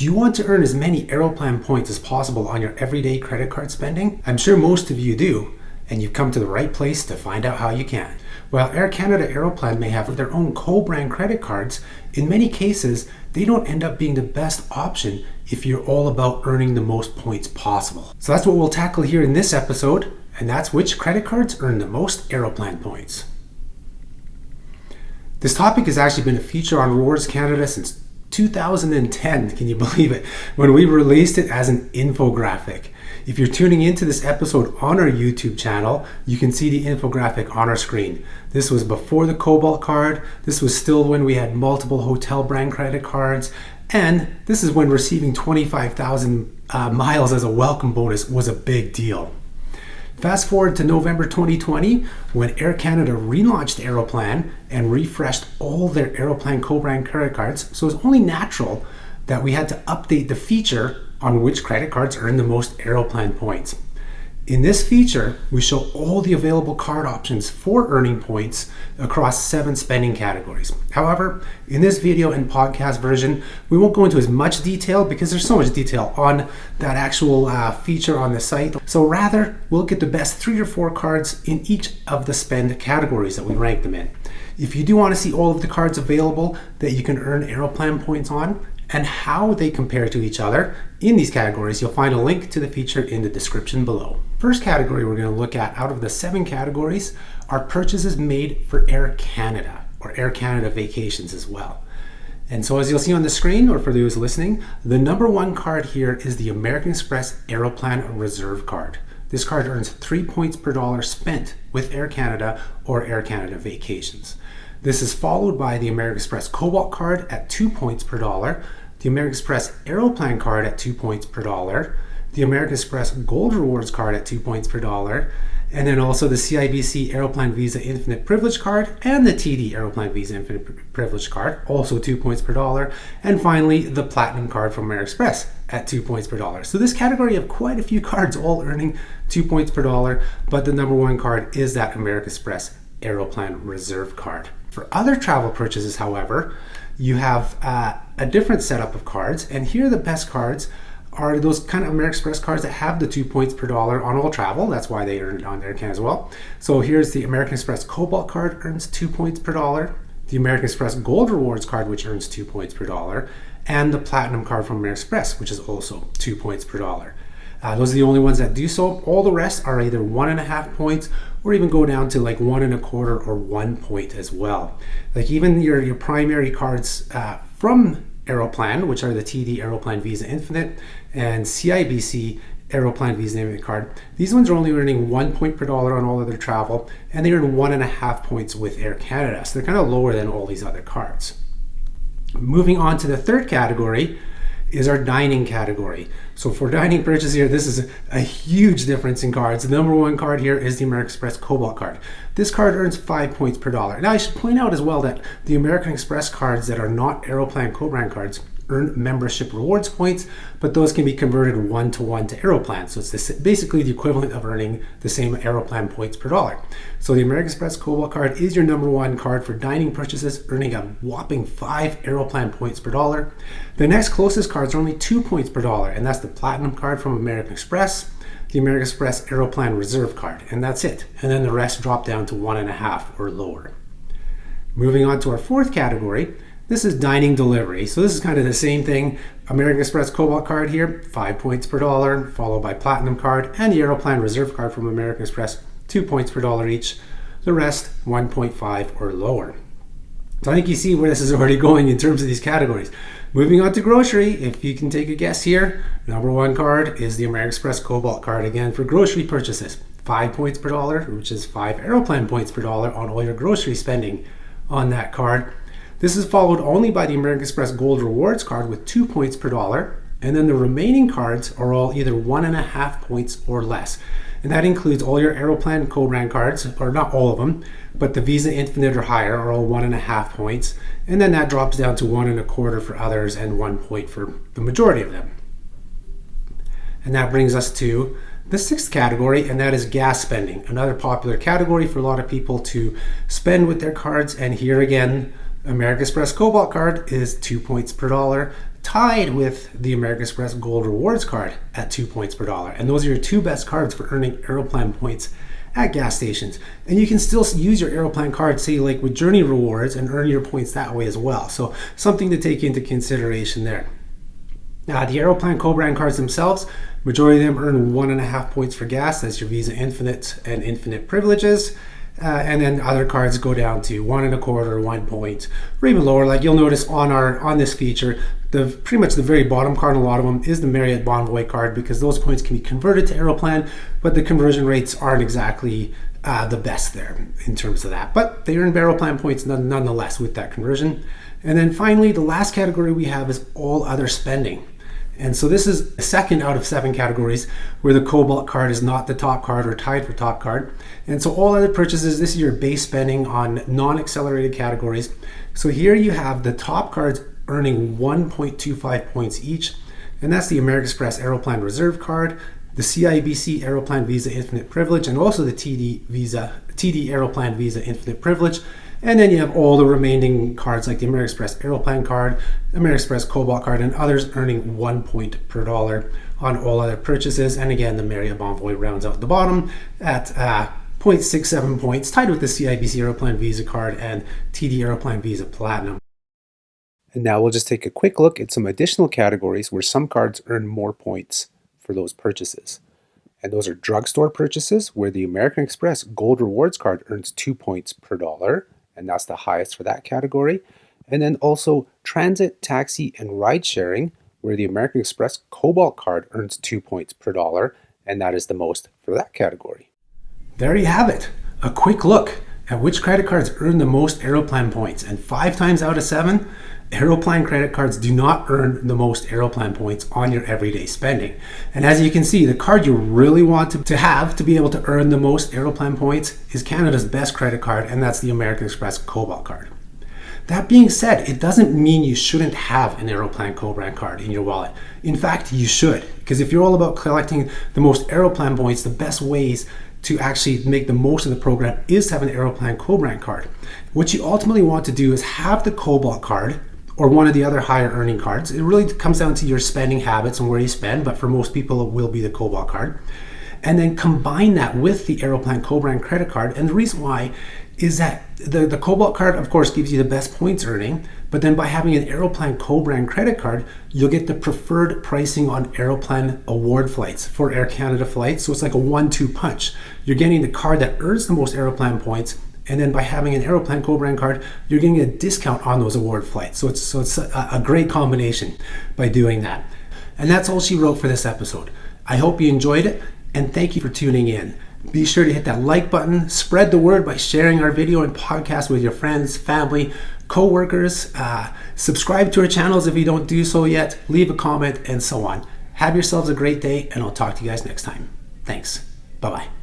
Do you want to earn as many Aeroplan points as possible on your everyday credit card spending? I'm sure most of you do, and you've come to the right place to find out how you can. While Air Canada Aeroplan may have their own co-brand credit cards, in many cases, they don't end up being the best option if you're all about earning the most points possible. So that's what we'll tackle here in this episode, and that's which credit cards earn the most Aeroplan points. This topic has actually been a feature on Rewards Canada since 2010, can you believe it, when we released it as an infographic. If you're tuning into this episode on our YouTube channel, you can see the infographic on our screen. This was before the Cobalt Card, this was still when we had multiple hotel brand credit cards, and this is when receiving 25,000 miles as a welcome bonus was a big deal. Fast forward to November 2020, when Air Canada relaunched Aeroplan and refreshed all their Aeroplan co-brand credit cards, so it's only natural that we had to update the feature on which credit cards earn the most Aeroplan points. In this feature, we show all the available card options for earning points across 7 spending categories. However, in this video and podcast version, we won't go into as much detail because there's so much detail on that actual feature on the site. So rather, we'll look at the best 3 or 4 cards in each of the spend categories that we rank them in. If you do want to see all of the cards available that you can earn Aeroplan points on, and how they compare to each other in these categories, you'll find a link to the feature in the description below. First category we're going to look at out of the 7 categories are purchases made for Air Canada or Air Canada vacations as well. And so as you'll see on the screen, or for those listening, the number 1 card here is the American Express Aeroplan Reserve Card. This card earns 3 points per dollar spent with Air Canada or Air Canada vacations. This is followed by the American Express Cobalt Card at 2 points per dollar, the American Express Aeroplan Card at 2 points per dollar, the American Express Gold Rewards Card at 2 points per dollar, and then also the cibc Aeroplan Visa Infinite Privilege Card and the TD Aeroplan Visa Infinite Privilege Card, also 2 points per dollar, and finally the Platinum Card from American Express at 2 points per dollar. So this category of quite a few cards all earning 2 points per dollar, but the number 1 card is that American Express Aeroplan Reserve Card. For other travel purchases, however, you have a different setup of cards, and here the best cards are those kind of American Express cards that have the 2 points per dollar on all travel. That's why they earn it on Air Canada as well. So here's the American Express Cobalt Card, earns 2 points per dollar, the American Express Gold Rewards Card, which earns 2 points per dollar, and the Platinum Card from American Express, which is also 2 points per dollar. Those are the only ones that do so. All the rest are either 1.5 points or even go down to like 1.25 or 1 point as well. Like even your primary cards from Aeroplan, which are the TD Aeroplan Visa Infinite and cibc Aeroplan Visa Infinite Card, these ones are only earning 1 point per dollar on all other travel, and they earn 1.5 points with Air Canada. So they're kind of lower than all these other cards. Moving on to the third category is our dining category. So for dining purchase here, this is a huge difference in cards. The number 1 card here is the American Express Cobalt Card. This card earns 5 points per dollar. Now I should point out as well that the American Express cards that are not Aeroplan co-brand cards earn membership rewards points, but those can be converted 1-to-1 to Aeroplan. So it's basically the equivalent of earning the same Aeroplan points per dollar. So the American Express Cobalt Card is your number 1 card for dining purchases, earning a whopping 5 Aeroplan points per dollar. The next closest cards are only 2 points per dollar, and that's the Platinum Card from American Express, the American Express Aeroplan Reserve Card, and that's it. And then the rest drop down to 1.5 or lower. Moving on to our fourth category, this is dining delivery. So this is kind of the same thing. American Express Cobalt Card here, 5 points per dollar, followed by Platinum Card and the Aeroplan Reserve Card from American Express, 2 points per dollar each. The rest, 1.5 or lower. So I think you see where this is already going in terms of these categories. Moving on to grocery, if you can take a guess here, number 1 card is the American Express Cobalt Card again for grocery purchases. 5 points per dollar, which is 5 Aeroplan points per dollar on all your grocery spending on that card. This is followed only by the American Express Gold Rewards Card with 2 points per dollar, and then the remaining cards are all either 1.5 points or less. And that includes all your Aeroplan co-brand cards, or not all of them, but the Visa Infinite or higher are all 1.5 points, and then that drops down to 1.25 for others and 1 point for the majority of them. And that brings us to the 6th category, and that is gas spending, another popular category for a lot of people to spend with their cards. And here again, American Express Cobalt Card is 2 points per dollar, tied with the American Express Gold Rewards Card at 2 points per dollar. And those are your two best cards for earning Aeroplan points at gas stations. And you can still use your Aeroplan card, say like with Journey Rewards, and earn your points that way as well. So something to take into consideration there. Now, the Aeroplan co-brand cards themselves, majority of them earn 1.5 points for gas. That's your Visa Infinite and Infinite privileges. And then other cards go down to 1.25, 1 point, or even lower. Like you'll notice on this feature, pretty much the very bottom card on a lot of them is the Marriott Bonvoy card, because those points can be converted to Aeroplan, but the conversion rates aren't exactly the best there in terms of that. But they earn Aeroplan points nonetheless with that conversion. And then finally, the last category we have is all other spending. And so this is the second out of 7 categories where the Cobalt card is not the top card or tied for top card. And so all other purchases, this is your base spending on non-accelerated categories. So here you have the top cards earning 1.25 points each. And that's the American Express Aeroplan Reserve Card, the cibc Aeroplan Visa Infinite Privilege, and also the TD Aeroplan Visa Infinite Privilege. And then you have all the remaining cards like the American Express Aeroplan Card, American Express Cobalt Card, and others earning 1 point per dollar on all other purchases. And again, the Marriott Bonvoy rounds out the bottom at 0.67 points, tied with the cibc Aeroplan Visa Card and TD Aeroplan Visa Platinum. And now we'll just take a quick look at some additional categories where some cards earn more points for those purchases. And those are drugstore purchases, where the American Express Gold Rewards Card earns 2 points per dollar, and that's the highest for that category. And then also transit, taxi, and ride sharing, where the American Express Cobalt Card earns 2 points per dollar, and that is the most for that category. There you have it, a quick look at which credit cards earn the most Aeroplan points. And 5 times out of 7, Aeroplan credit cards do not earn the most Aeroplan points on your everyday spending. And as you can see, the card you really want to have to be able to earn the most Aeroplan points is Canada's best credit card, and that's the American Express Cobalt Card. That being said, it doesn't mean you shouldn't have an Aeroplan co-brand card in your wallet. In fact, you should, because if you're all about collecting the most Aeroplan points, the best ways to actually make the most of the program is to have an Aeroplan co-brand card. What you ultimately want to do is have the Cobalt Card or one of the other higher earning cards. It really comes down to your spending habits and where you spend, but for most people it will be the Cobalt Card. And then combine that with the Aeroplan co-brand credit card. And the reason why is that the Cobalt Card, of course, gives you the best points earning, but then by having an Aeroplan co-brand credit card, you'll get the preferred pricing on Aeroplan award flights for Air Canada flights. So it's like a 1-2 punch. You're getting the card that earns the most Aeroplan points, and then by having an Aeroplan co-brand card, you're getting a discount on those award flights. So it's a great combination by doing that. And that's all she wrote for this episode. I hope you enjoyed it, and thank you for tuning in. Be sure to hit that like button, spread the word by sharing our video and podcast with your friends, family, co-workers. Subscribe to our channels if you don't do so yet, leave a comment, and so on. Have yourselves a great day, and I'll talk to you guys next time. Thanks. Bye-bye.